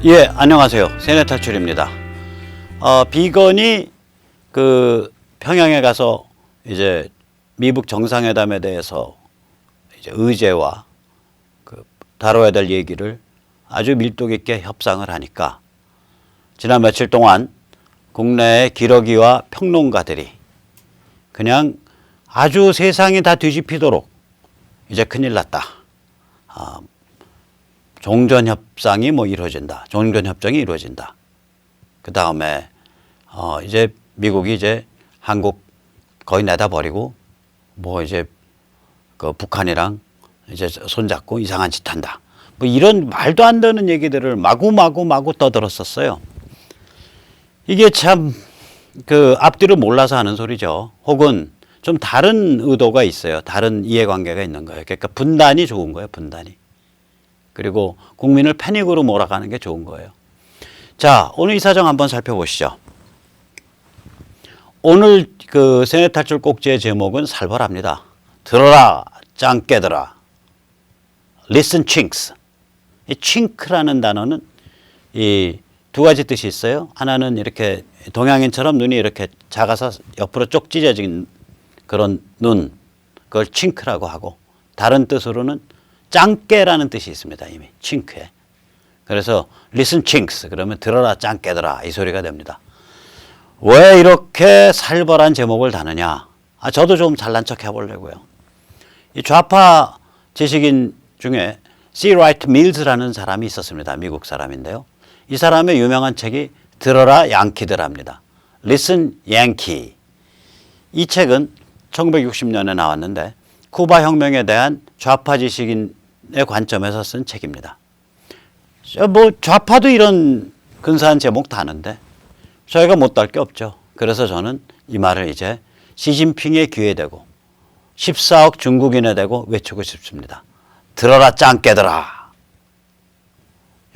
예, 안녕하세요. 세뇌탈출입니다. 비건이 그 평양에 가서 이제 미북 정상회담에 대해서 이제 의제와 그 다뤄야 될 얘기를 아주 밀도 깊게 협상을 하니까 지난 며칠 동안 국내의 기러기와 평론가들이 그냥 아주 세상이 다 뒤집히도록 이제 큰일 났다. 종전협상이 뭐 이루어진다. 종전협정이 이루어진다. 그 다음에 이제 미국이 이제 한국 거의 내다 버리고 뭐 이제 그 북한이랑 이제 손잡고 이상한 짓 한다. 뭐 이런 말도 안 되는 얘기들을 마구 떠들었었어요. 이게 참 그 앞뒤를 몰라서 하는 소리죠. 혹은 좀 다른 의도가 있어요. 다른 이해관계가 있는 거예요. 그러니까 분단이 좋은 거예요. 분단이. 그리고 국민을 패닉으로 몰아가는 게 좋은 거예요. 자, 오늘 이 사정 한번 살펴보시죠. 오늘 그 세뇌탈출 꼭지의 제목은 살벌합니다. 들어라, 짱깨들아. Listen, chinks. 이 chink라는 단어는 이 두 가지 뜻이 있어요. 하나는 이렇게 동양인처럼 눈이 이렇게 작아서 옆으로 쪽 찢어진 그런 눈, 그걸 chink라고 하고, 다른 뜻으로는 짱깨라는 뜻이 있습니다. 이미 칭크에. 그래서 listen chinks 그러면 들어라 짱깨들아 이 소리가 됩니다. 왜 이렇게 살벌한 제목을 다느냐. 저도 좀 잘난 척 해보려고요. 이 좌파 지식인 중에 C. Wright Mills라는 사람이 있었습니다. 미국 사람인데요. 이 사람의 유명한 책이 들어라 양키들합니다. Listen Yankee. 이 책은 1960년에 나왔는데 쿠바 혁명에 대한 좌파 지식인의 관점에서 쓴 책입니다. 뭐 좌파도 이런 근사한 제목 다는데 저희가 못할 게 없죠. 그래서 저는 이 말을 이제 시진핑의 귀에 대고 14억 중국인에 대고 외치고 싶습니다. 들어라 짱깨들아.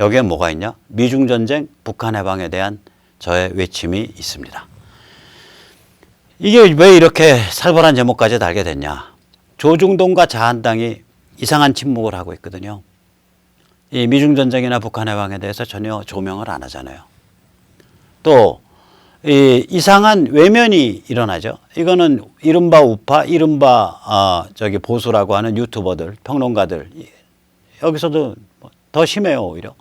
여기에 뭐가 있냐? 미중전쟁, 북한 해방에 대한 저의 외침이 있습니다. 이게 왜 이렇게 살벌한 제목까지 달게 됐냐? 조중동과 자한당이 이상한 침묵을 하고 있거든요. 이 미중전쟁이나 북한 해방에 대해서 전혀 조명을 안 하잖아요. 또 이 이상한 외면이 일어나죠. 이거는 이른바 우파, 이른바 저기 보수라고 하는 유튜버들, 평론가들 여기서도 더 심해요. 오히려.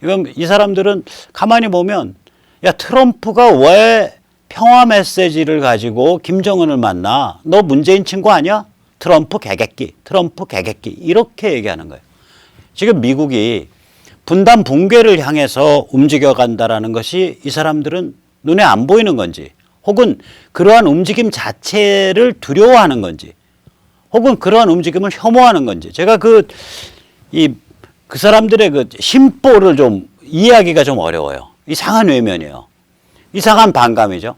이건 이 사람들은 가만히 보면 야 트럼프가 왜 평화 메시지를 가지고 김정은을 만나? 너 문재인 친구 아니야? 트럼프 개객기, 트럼프 개객기 이렇게 얘기하는 거예요. 지금 미국이 분단 붕괴를 향해서 움직여간다라는 것이 이 사람들은 눈에 안 보이는 건지 혹은 그러한 움직임 자체를 두려워하는 건지 혹은 그러한 움직임을 혐오하는 건지 제가 그 사람들의 그 심보를 좀 이해하기가 좀 어려워요. 이상한 외면이에요. 이상한 반감이죠.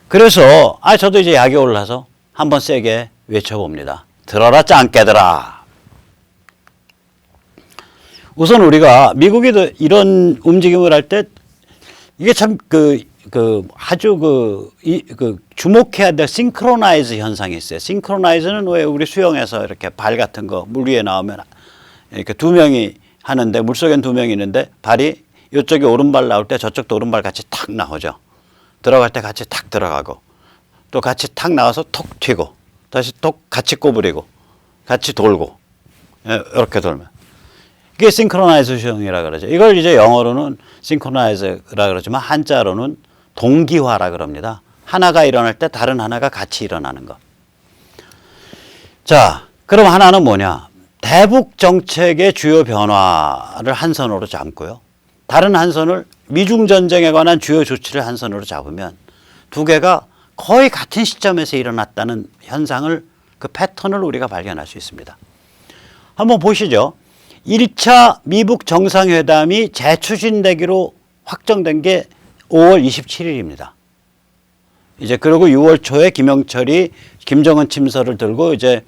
그래서 저도 이제 약이 올라서 한번 세게 외쳐봅니다. 들어라 짱깨들아. 우선 우리가 미국이 이런 움직임을 할 때 이게 참 아주 주목해야 될 싱크로나이즈 현상이 있어요. 싱크로나이즈는 왜 우리 수영에서 이렇게 발 같은 거 물 위에 나오면 이렇게 두 명이 하는데 물속엔 두 명이 있는데 발이 이쪽에 오른발 나올 때 저쪽도 오른발 같이 탁 나오죠. 들어갈 때 같이 탁 들어가고 또 같이 탁 나와서 톡 튀고 다시 톡 같이 꼬부리고 같이 돌고 이렇게 돌면 이게 싱크로나이제이션이라 그러죠. 이걸 이제 영어로는 싱크로나이즈라 그러지만 한자로는 동기화라 그럽니다. 하나가 일어날 때 다른 하나가 같이 일어나는 것. 자, 그럼 하나는 뭐냐? 대북 정책의 주요 변화를 한 선으로 잡고요. 다른 한 선을 미중 전쟁에 관한 주요 조치를 한 선으로 잡으면 두 개가 거의 같은 시점에서 일어났다는 현상을 그 패턴을 우리가 발견할 수 있습니다. 한번 보시죠. 1차 미북 정상회담이 재추진되기로 확정된 게 5월 27일입니다. 이제 그리고 6월 초에 김영철이 김정은 침서를 들고 이제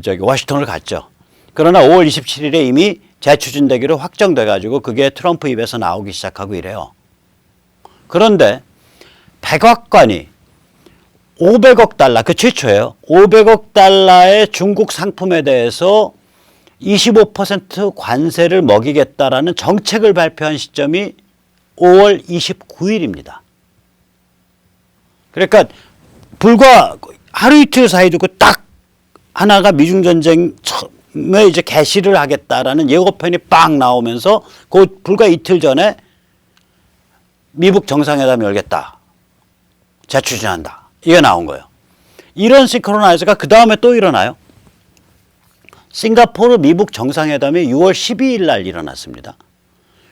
저기 워싱턴을 갔죠. 그러나 5월 27일에 이미 재추진되기로 확정돼 가지고 그게 트럼프 입에서 나오기 시작하고 이래요. 그런데 백악관이 500억 달러, 그 최초예요. 500억 달러의 중국 상품에 대해서 25% 관세를 먹이겠다라는 정책을 발표한 시점이 5월 29일입니다. 그러니까 불과 하루 이틀 사이 두고 딱 하나가 미중 전쟁에 이제 개시를 하겠다라는 예고편이 빡 나오면서 그 불과 이틀 전에 미북 정상회담 열겠다. 재추진한다. 이게 나온 거예요. 이런 싱크로나이즈가 그 다음에 또 일어나요. 싱가포르 미북 정상회담이 6월 12일 날 일어났습니다.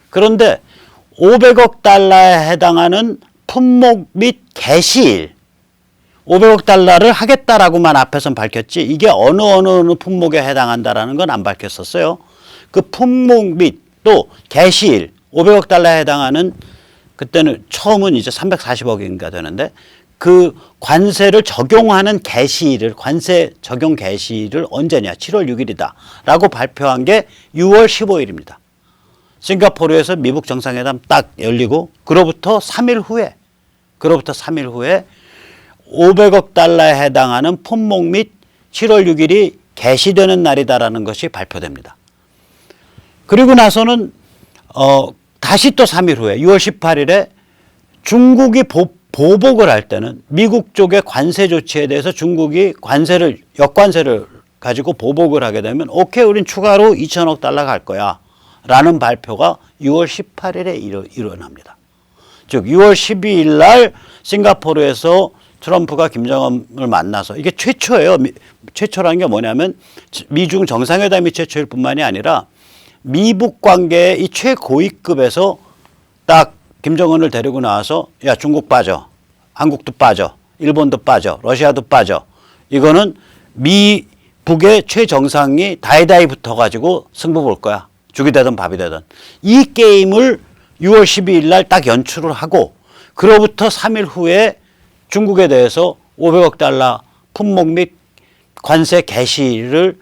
그런데 500억 달러에 해당하는 품목 및 개시일 500억 달러를 하겠다라고만 앞에선 밝혔지 이게 어느 품목에 해당한다라는 건 안 밝혔었어요. 그 품목 및 또 개시일 500억 달러에 해당하는 그때는 처음은 이제 340억인가 되는데 그 관세를 적용하는 개시일을 관세 적용 개시일을 언제냐 7월 6일이다 라고 발표한 게 6월 15일입니다. 싱가포르에서 미북 정상회담 딱 열리고 그로부터 3일 후에 500억 달러에 해당하는 품목 및 7월 6일이 개시되는 날이다라는 것이 발표됩니다. 그리고 나서는 다시 또 3일 후에 6월 18일에 중국이 보복을 할 때는 미국 쪽의 관세 조치에 대해서 중국이 역관세를 가지고 보복을 하게 되면 오케이 우린 추가로 2천억 달러 갈 거야 라는 발표가 6월 18일에 일어납니다. 즉 6월 12일 날 싱가포르에서 트럼프가 김정은을 만나서 이게 최초예요. 최초라는 게 뭐냐면 미중 정상회담이 최초일 뿐만이 아니라 미북 관계의 이 최고위급에서 딱 김정은을 데리고 나와서 야 중국 빠져, 한국도 빠져, 일본도 빠져, 러시아도 빠져. 이거는 미북의 최정상이 다이다이 붙어가지고 승부 볼 거야. 죽이 되든 밥이 되든. 이 게임을 6월 12일 날 딱 연출을 하고 그로부터 3일 후에 중국에 대해서 500억 달러 품목 및 관세 개시를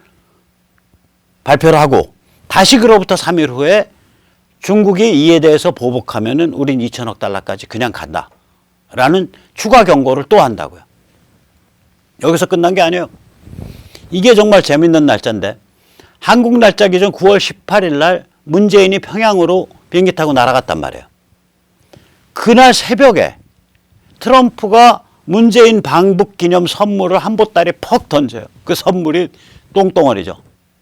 발표를 하고 다시 그로부터 3일 후에 중국이 이에 대해서 보복하면은 우린 2천억 달러까지 그냥 간다. 라는 추가 경고를 또 한다고요. 여기서 끝난 게 아니에요. 이게 정말 재밌는 날짜인데 한국 날짜 기준 9월 18일 날 문재인이 평양으로 비행기 타고 날아갔단 말이에요. 그날 새벽에 트럼프가 문재인 방북 기념 선물을 한 보따리 퍽 던져요. 그 선물이 똥덩어리죠.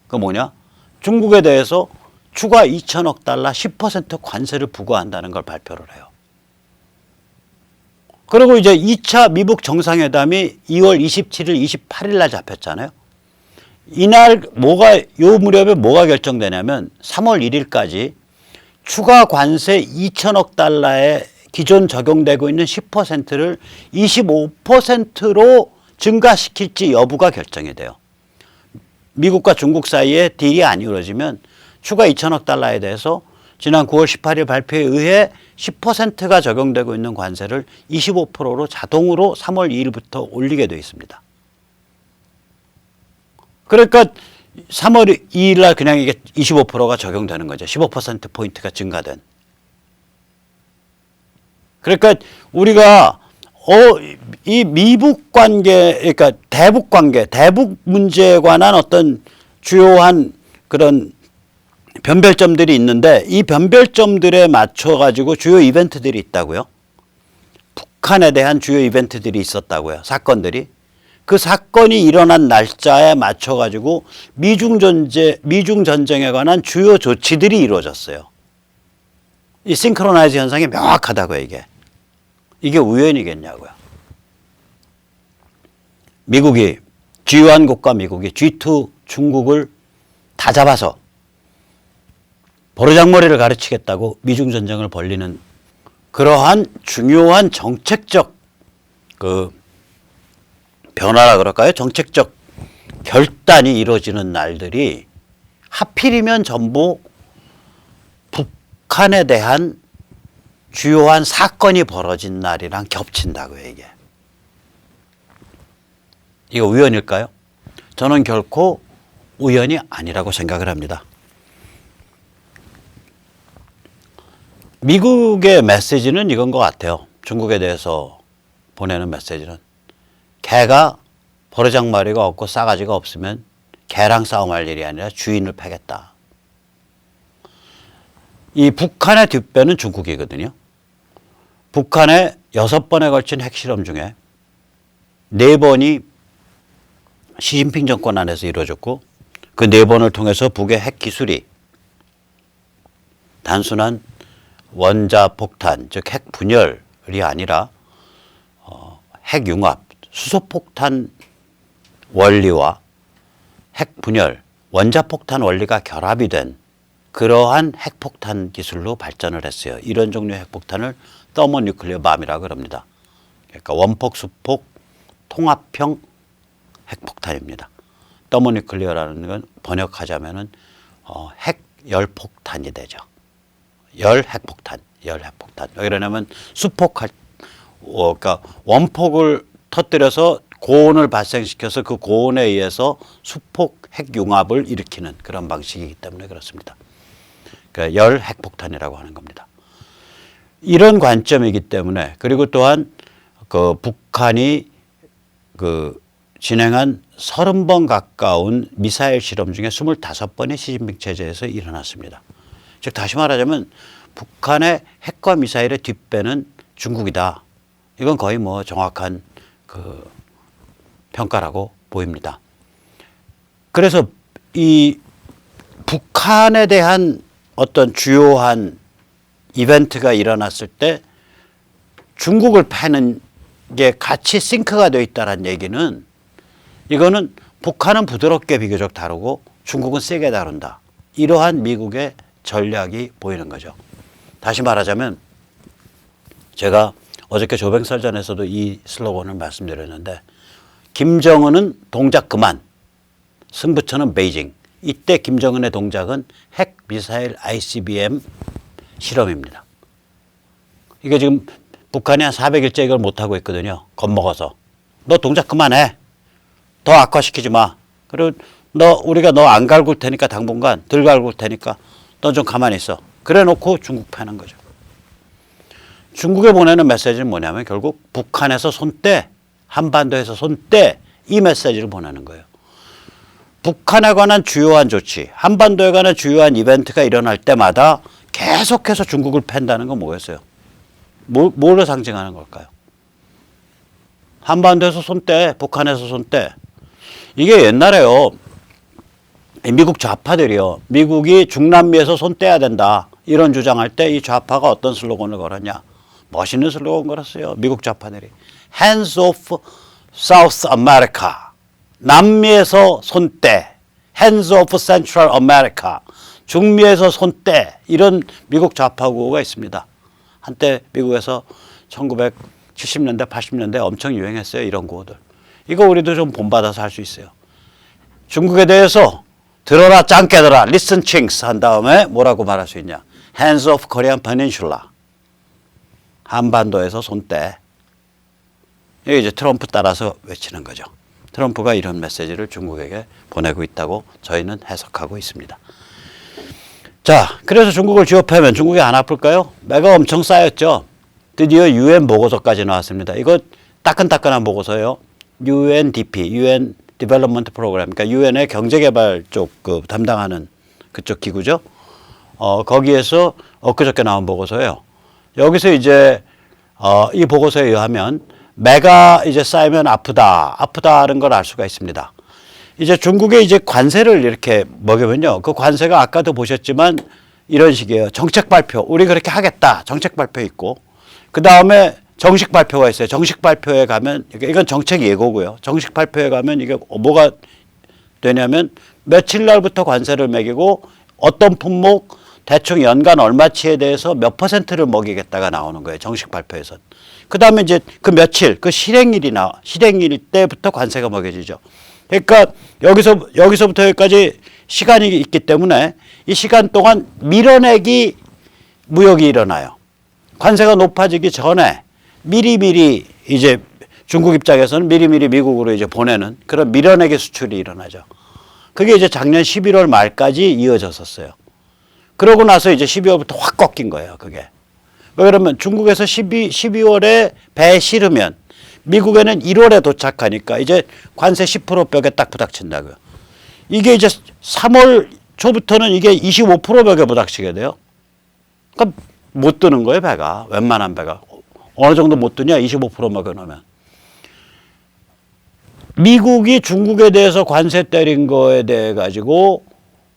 그 뭐냐? 중국에 대해서 추가 2천억 달러 10% 관세를 부과한다는 걸 발표를 해요. 그리고 이제 2차 미북 정상회담이 2월 27일, 28일 날 잡혔잖아요. 이날 요 무렵에 뭐가 결정되냐면 3월 1일까지 추가 관세 2천억 달러에 기존 적용되고 있는 10%를 25%로 증가시킬지 여부가 결정이 돼요. 미국과 중국 사이에 딜이 안 이루어지면 추가 2천억 달러에 대해서 지난 9월 18일 발표에 의해 10%가 적용되고 있는 관세를 25%로 자동으로 3월 2일부터 올리게 되어 있습니다. 그러니까 3월 2일 날 그냥 이게 25%가 적용되는 거죠. 15%포인트가 증가된. 그러니까 우리가 이 미북 관계, 그러니까 대북 관계, 대북 문제에 관한 어떤 주요한 그런 변별점들이 있는데 이 변별점들에 맞춰 가지고 주요 이벤트들이 있다고요. 북한에 대한 주요 이벤트들이 있었다고요. 사건들이. 그 사건이 일어난 날짜에 맞춰 가지고 미중 전쟁에 관한 주요 조치들이 이루어졌어요. 이 싱크로나이즈 현상이 명확하다고요, 이게. 이게 우연이겠냐고요. 미국이 G1 국가 미국이 G2 중국을 다 잡아서 버르장머리를 가르치겠다고 미중 전쟁을 벌리는 그러한 중요한 정책적 그 변화라 그럴까요? 정책적 결단이 이루어지는 날들이 하필이면 전부 북한에 대한 주요한 사건이 벌어진 날이랑 겹친다고요, 이게. 이거 우연일까요? 저는 결코 우연이 아니라고 생각을 합니다. 미국의 메시지는 이건 것 같아요. 중국에 대해서 보내는 메시지는. 개가 버르장머리가 없고 싸가지가 없으면 개랑 싸움할 일이 아니라 주인을 패겠다. 이 북한의 뒷배는 중국이거든요. 북한의 6번에 걸친 핵실험 중에 4번이 시진핑 정권 안에서 이루어졌고 그 4번을 통해서 북의 핵 기술이 단순한 원자폭탄, 즉 핵 분열이 아니라 핵융합, 수소폭탄 원리와 핵 분열, 원자폭탄 원리가 결합이 된 그러한 핵폭탄 기술로 발전을 했어요. 이런 종류의 핵폭탄을 더모뉴클리어 밤이라고 합니다. 그러니까 원폭, 수폭, 통합형 핵폭탄입니다. 더모뉴클리어라는 건 번역하자면은 핵열폭탄이 되죠. 열핵폭탄. 왜 그러냐면 수폭할, 그러니까 원폭을 터뜨려서 고온을 발생시켜서 그 고온에 의해서 수폭 핵융합을 일으키는 그런 방식이기 때문에 그렇습니다. 그러니까 열핵폭탄이라고 하는 겁니다. 이런 관점이기 때문에 그리고 또한 그 북한이 그 진행한 30번 가까운 미사일 실험 중에 25번이 시진핑 체제에서 일어났습니다. 즉 다시 말하자면 북한의 핵과 미사일의 뒷배는 중국이다. 이건 거의 뭐 정확한 그 평가라고 보입니다. 그래서 이 북한에 대한 어떤 주요한 이벤트가 일어났을 때 중국을 패는 게 같이 싱크가 되어 있다는 얘기는 이거는 북한은 부드럽게 비교적 다루고 중국은 세게 다룬다. 이러한 미국의 전략이 보이는 거죠. 다시 말하자면 제가 어저께 조병설전에서도 이 슬로건을 말씀드렸는데 김정은은 동작 그만, 승부처는 베이징. 이때 김정은의 동작은 핵 미사일 ICBM 실험입니다. 이게 지금 북한이 한 400일째 이걸 못하고 있거든요. 겁먹어서. 너 동작 그만해. 더 악화시키지 마. 그리고 우리가 너 안 갈굴 테니까 당분간 덜 갈굴 테니까 너 좀 가만히 있어. 그래 놓고 중국 패는 거죠. 중국에 보내는 메시지는 뭐냐면 결국 북한에서 손 떼, 한반도에서 손 떼, 이 메시지를 보내는 거예요. 북한에 관한 주요한 조치, 한반도에 관한 주요한 이벤트가 일어날 때마다 계속해서 중국을 팬다는 건 뭐였어요? 뭐를 상징하는 걸까요? 한반도에서 손 떼, 북한에서 손 떼. 이게 옛날에요. 미국 좌파들이요. 미국이 중남미에서 손 떼야 된다. 이런 주장할 때 이 좌파가 어떤 슬로건을 걸었냐. 멋있는 슬로건 걸었어요. 미국 좌파들이. Hands off South America. 남미에서 손 떼. Hands off Central America. 중미에서 손 떼. 이런 미국 좌파 구호가 있습니다. 한때 미국에서 1970년대, 80년대 엄청 유행했어요. 이런 구호들. 이거 우리도 좀 본받아서 할 수 있어요. 중국에 대해서 들어라 짱깨들아 listen chinks 한 다음에 뭐라고 말할 수 있냐. Hands off Korean Peninsula. 한반도에서 손 떼. 이게 이제 트럼프 따라서 외치는 거죠. 트럼프가 이런 메시지를 중국에게 보내고 있다고 저희는 해석하고 있습니다. 자, 그래서 중국을 쥐어패면 중국이 안 아플까요? 매가 엄청 쌓였죠. 드디어 UN 보고서까지 나왔습니다. 이거 따끈따끈한 보고서예요. UNDP, UN Development Program, 그러니까 UN의 경제개발 쪽 그 담당하는 그쪽 기구죠. 거기에서 엊그저께 나온 보고서예요. 여기서 이제 이 보고서에 의하면 매가 이제 쌓이면 아프다는 걸 알 수가 있습니다. 이제 중국에 이제 관세를 이렇게 먹으면요. 그 관세가 아까도 보셨지만 이런 식이에요. 정책 발표. 우리 그렇게 하겠다. 정책 발표 있고. 그 다음에 정식 발표가 있어요. 정식 발표에 가면, 이건 정책 예고고요. 정식 발표에 가면 이게 뭐가 되냐면 며칠 날부터 관세를 매기고 어떤 품목 대충 연간 얼마치에 대해서 몇 %를 먹이겠다가 나오는 거예요. 정식 발표에선. 그 다음에 이제 그 며칠, 그 실행일 때부터 관세가 먹여지죠. 그러니까 여기서부터 여기까지 시간이 있기 때문에 이 시간 동안 밀어내기 무역이 일어나요. 관세가 높아지기 전에 미리미리 이제 중국 입장에서는 미리미리 미국으로 이제 보내는 그런 밀어내기 수출이 일어나죠. 그게 이제 작년 11월 말까지 이어졌었어요. 그러고 나서 이제 12월부터 확 꺾인 거예요, 그게. 왜 그러면 중국에서 12월에 배 실으면 미국에는 1월에 도착하니까 이제 관세 10% 벽에 딱 부닥친다고요. 이게 이제 3월 초부터는 이게 25%벽에 부닥치게 돼요. 그러니까 못 뜨는 거예요, 배가. 웬만한 배가. 어느 정도 못 뜨냐? 25% 먹여놓으면. 미국이 중국에 대해서 관세 때린 거에 대해 가지고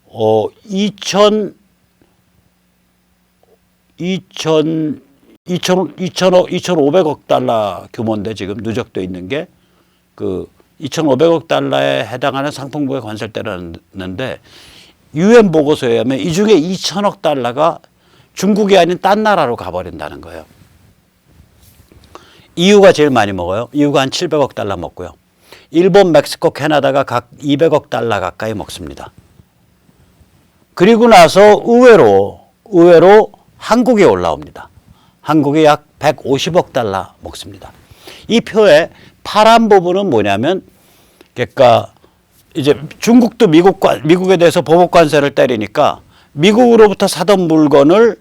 2,500억 달러 규모인데 지금 누적돼 있는 게 그 2,500억 달러에 해당하는 상품부에 관세를 때렸는데 UN 보고서에 의하면 이 중에 2,000억 달러가 중국이 아닌 딴 나라로 가버린다는 거예요. EU가 제일 많이 먹어요. EU가 한 700억 달러 먹고요. 일본, 멕시코, 캐나다가 각 200억 달러 가까이 먹습니다. 그리고 나서 의외로 한국이 올라옵니다. 한국이 약 150억 달러 먹습니다. 이 표에 파란 부분은 뭐냐면, 그러니까 이제 중국도 미국에 대해서 보복 관세를 때리니까 미국으로부터 사던 물건을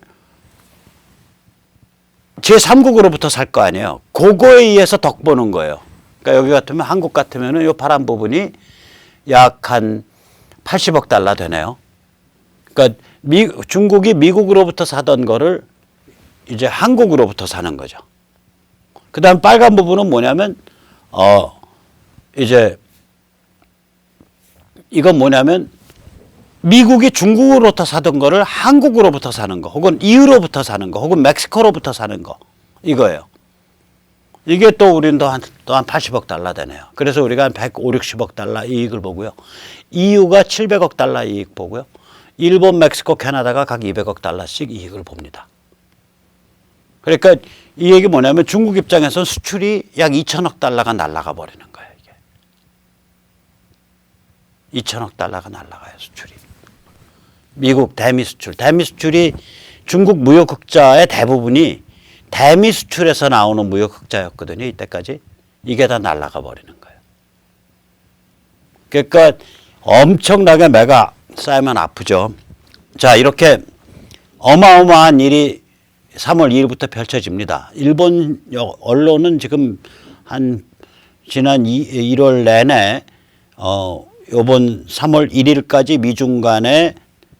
제3국으로부터 살 거 아니에요. 그거에 의해서 덕 보는 거예요. 그러니까 여기 같으면 한국 같으면은 이 파란 부분이 약 한 80억 달러 되네요. 그러니까 중국이 미국으로부터 사던 거를 이제 한국으로부터 사는 거죠. 그다음 빨간 부분은 뭐냐면 이제 이건 뭐냐면 미국이 중국으로부터 사던 거를 한국으로부터 사는 거, 혹은 EU로부터 사는 거, 혹은 멕시코로부터 사는 거, 이거예요. 이게 또 우리는 또 한 80억 달러 되네요. 그래서 우리가 한 150, 60억 달러 이익을 보고요. EU가 700억 달러 이익 보고요. 일본, 멕시코, 캐나다가 각 200억 달러씩 이익을 봅니다. 그러니까 이 얘기 뭐냐면 중국 입장에서는 수출이 약 2천억 달러가 날아가 버리는 거예요. 이게 2천억 달러가 날아가요, 수출이. 미국 대미 수출이 중국 무역 흑자의 대부분이 대미 수출에서 나오는 무역 흑자였거든요. 이때까지. 이게 다 날아가 버리는 거예요. 그러니까 엄청나게 매가 쌓이면 아프죠. 자, 이렇게 어마어마한 일이 3월 2일부터 펼쳐집니다. 일본 언론은 지금 한 지난 1월 내내 요번 3월 1일까지 미중 간에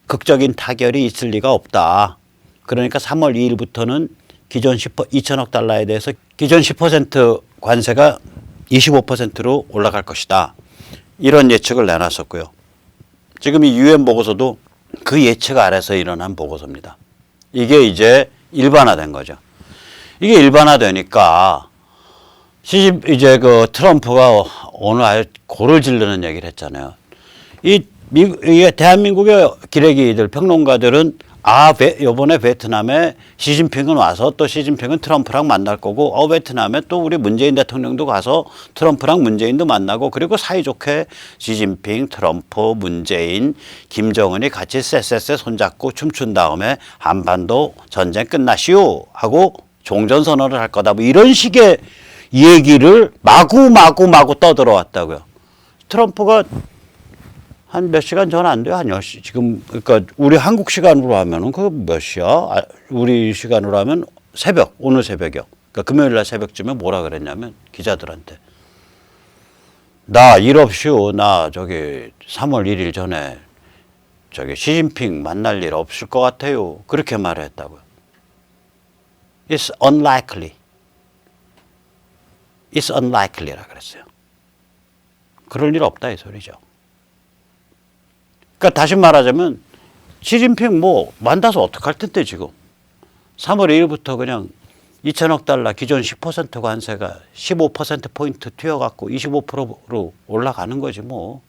극적인 타결이 있을 리가 없다. 그러니까 3월 2일부터는 기존 2천억 달러에 대해서 기존 10% 관세가 25%로 올라갈 것이다. 이런 예측을 내놨었고요. 지금 이 UN 보고서도 그 예측 아래서 일어난 보고서입니다. 이게 이제 일반화된 거죠. 이게 일반화되니까 이제 그 트럼프가 오늘 아예 고를 지르는 얘기를 했잖아요. 이게 대한민국의 기레기들, 평론가들은 요번에 베트남에 시진핑은 와서 또 시진핑은 트럼프랑 만날 거고, 베트남에 또 우리 문재인 대통령도 가서 트럼프랑 문재인도 만나고, 그리고 사이좋게 시진핑, 트럼프, 문재인, 김정은이 같이 쎄쎄쎄 손잡고 춤춘 다음에 한반도 전쟁 끝나시오 하고 종전선언을 할 거다. 뭐 이런 식의 얘기를 마구 떠들어왔다고요. 트럼프가 한 몇 시간 전 안 돼요. 한 10시. 지금, 그러니까 우리 한국 시간으로 하면은 그 몇 시야? 우리 시간으로 하면 오늘 새벽이요. 그러니까 금요일 날 새벽쯤에 뭐라 그랬냐면 기자들한테. 나 일 없이요. 나 3월 1일 전에 시진핑 만날 일 없을 것 같아요. 그렇게 말했다고요. It's unlikely. It's unlikely라 그랬어요. 그럴 일 없다 이 소리죠. 그러니까 다시 말하자면 시진핑 만나서 어떡할 텐데 지금 3월 2일부터 그냥 2천억 달러 기존 10% 관세가 15%포인트 튀어갖고 25%로 올라가는 거지 뭐.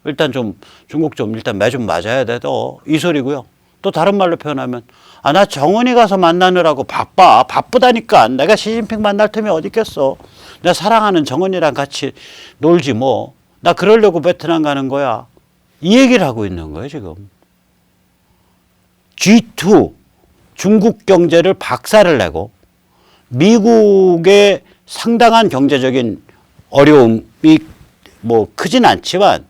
일단 중국 일단 매 좀 맞아야 돼 또 이 소리고요. 또 다른 말로 표현하면 나 정은이 가서 만나느라고 바쁘다니까. 내가 시진핑 만날 틈이 어디 있겠어. 내가 사랑하는 정은이랑 같이 놀지 뭐. 나 그러려고 베트남 가는 거야. 이 얘기를 하고 있는 거예요, 지금. G2, 중국 경제를 박살을 내고 미국의 상당한 경제적인 어려움이 크진 않지만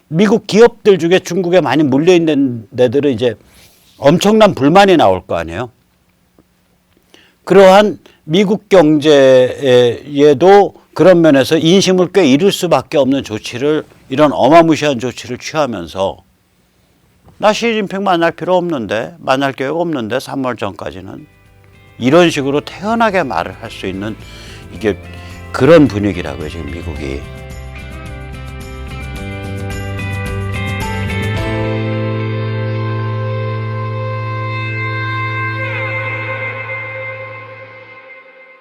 미국 기업들 중에 중국에 많이 물려있는 데들은 이제 엄청난 불만이 나올 거 아니에요. 그러한 미국 경제에도 그런 면에서 인심을 꽤 잃을 수밖에 없는 조치를, 이런 어마무시한 조치를 취하면서 나 시진핑 만날 필요 없는데, 만날 계획 없는데 3월 전까지는, 이런 식으로 태연하게 말을 할 수 있는, 이게 그런 분위기라고요 지금 미국이.